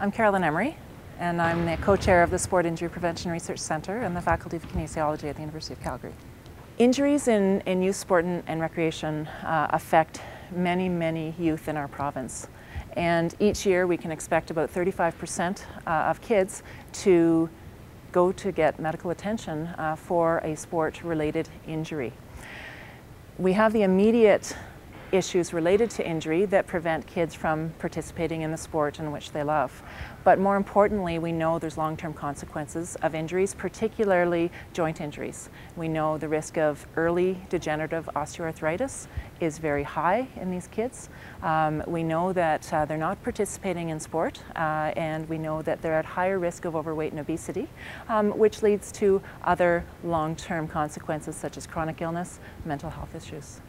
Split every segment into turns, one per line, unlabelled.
I'm Carolyn Emery, and I'm the co-chair of the Sport Injury Prevention Research Centre and the Faculty of Kinesiology at the University of Calgary. Injuries in youth sport and recreation affect many youth in our province. And each year we can expect about 35% of kids to go to get medical attention for a sport-related injury. We have the immediate issues related to injury that prevent kids from participating in the sport in which they love. But more importantly, we know there's long-term consequences of injuries, particularly joint injuries. We know the risk of early degenerative osteoarthritis is very high in these kids. We know that they're not participating in sport, and we know that they're at higher risk of overweight and obesity, which leads to other long-term consequences such as chronic illness, mental health issues.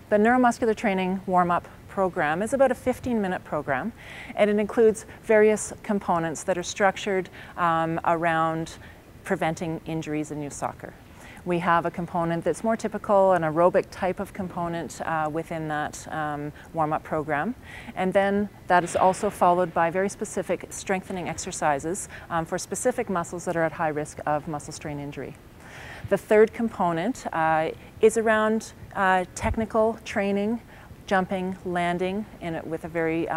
The neuromuscular training warm-up program is about a 15-minute program, and it includes various components that are structured around preventing injuries in youth soccer. We have a component that's more typical, an aerobic type of component within that warm-up program, and then that is also followed by very specific strengthening exercises for specific muscles that are at high risk of muscle strain injury. The third component is around technical training, jumping, landing, with a very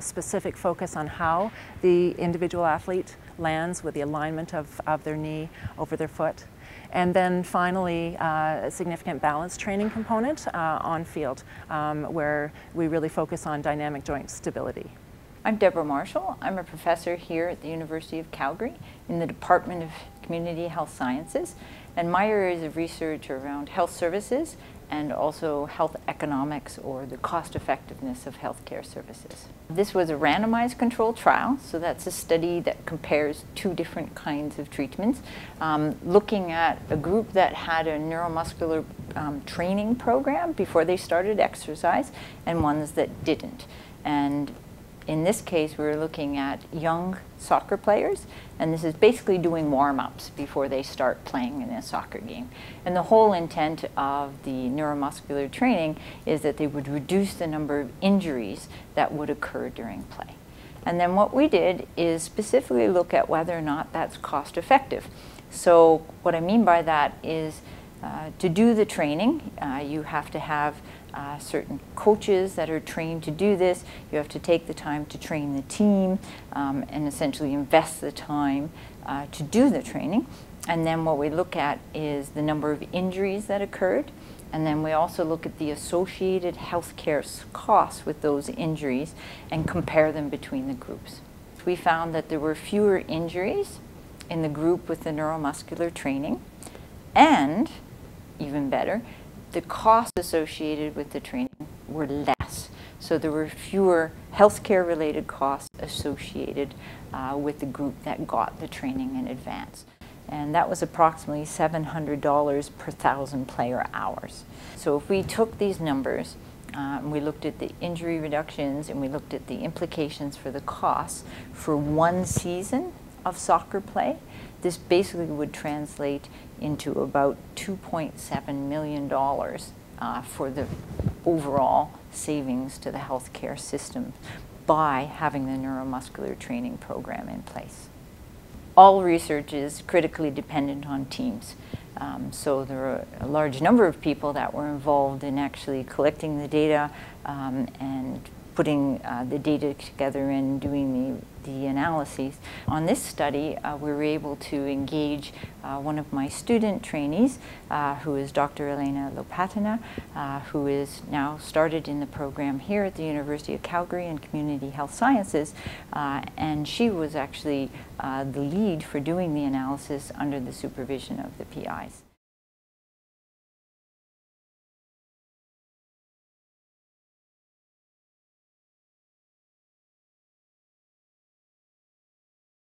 specific focus on how the individual athlete lands with the alignment of their knee over their foot. And then finally, a significant balance training component on field, where we really focus on dynamic joint stability.
I'm Deborah Marshall. I'm a professor here at the University of Calgary in the Department of Community Health Sciences, and my areas of research are around health services and also health economics, or the cost effectiveness of healthcare services. This was a randomized controlled trial, so that's a study that compares two different kinds of treatments, looking at a group that had a neuromuscular training program before they started exercise and ones that didn't. And in this case, we were looking at young soccer players, and this is basically doing warm-ups before they start playing in a soccer game. And the whole intent of the neuromuscular training is that they would reduce the number of injuries that would occur during play. And then what we did is specifically look at whether or not that's cost-effective. So what I mean by that is to do the training, you have to have certain coaches that are trained to do this. You have to take the time to train the team and essentially invest the time to do the training. And then what we look at is the number of injuries that occurred. And then we also look at the associated healthcare costs with those injuries and compare them between the groups. We found that there were fewer injuries in the group with the neuromuscular training, and even better, the costs associated with the training were less. So there were fewer healthcare related costs associated with the group that got the training in advance. And that was approximately $700 per 1,000 player hours. So if we took these numbers, we looked at the injury reductions and we looked at the implications for the costs for one season of soccer play, this basically would translate into about $2.7 million for the overall savings to the healthcare system by having the neuromuscular training program in place. All research is critically dependent on teams. So there are a large number of people that were involved in actually collecting the data and putting the data together and doing the analyses. On this study, we were able to engage one of my student trainees, who is Dr. Elena Lopatina, who is now started in the program here at the University of Calgary in Community Health Sciences, and she was actually the lead for doing the analysis under the supervision of the PIs.